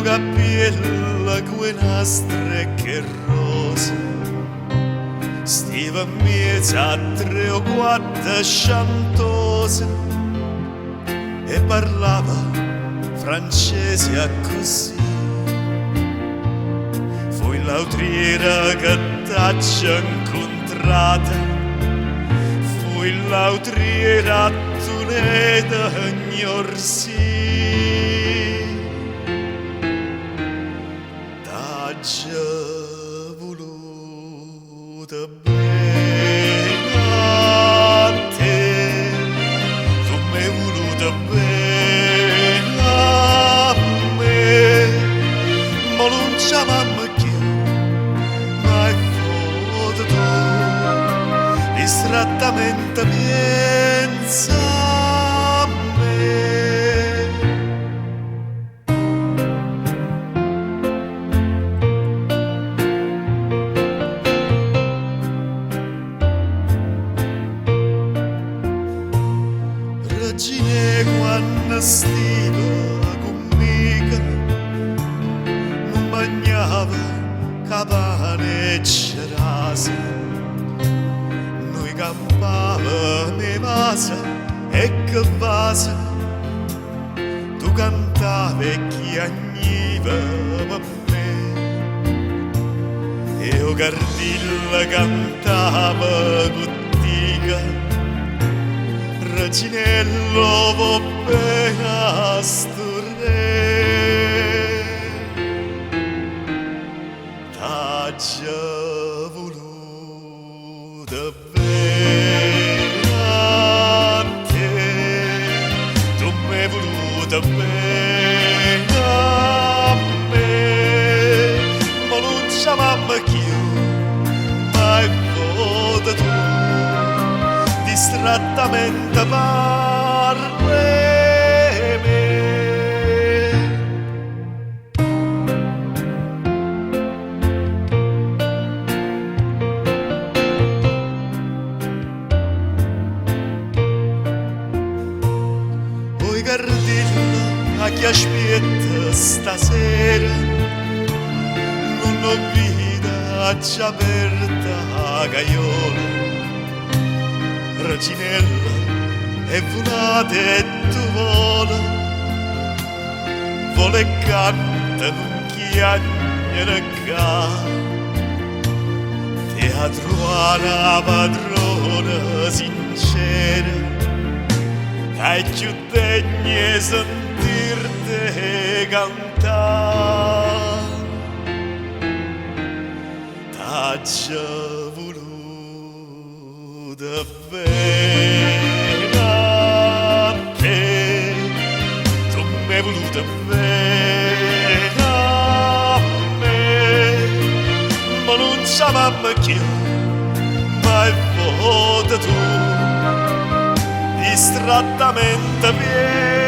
capella con nastre che rosa, stiva in mezzo a 3 o 4 chantose e parlava francese così. Fui l'autriera che t'acci incontrata, fui l'autriera tu ne d'ignorsi. T'acci voluta bene a te, tu m'hai voluta bene a me, ma non chiamammi più, mai foto tu, distrattamente pensa a me. Regine quando stiva conmigo non mangiava capane e cerase, noi campava ne vasa e che vasa, tu cantavi e chi agniva per me, e io Gardilla cantava cottica. Reginello vo bene sturre, t'acci voluta bene a te, tu m'hai voluta bene a me, ma non chiamammi più, mai foto tu, distrattamente parli me. Oi Gardilla a chi aspetta stasera, non ho vita già aperta a gaiola. Reginella è volata e tu vuole canta non chiagnere ca, te a trovare la padrona sincera, che più degna sentirte cantare. T'acci voluta bene a te, tu m'hai voluta bene a me, ma non chiamammi più, mai foto tu, distrattamente vieni.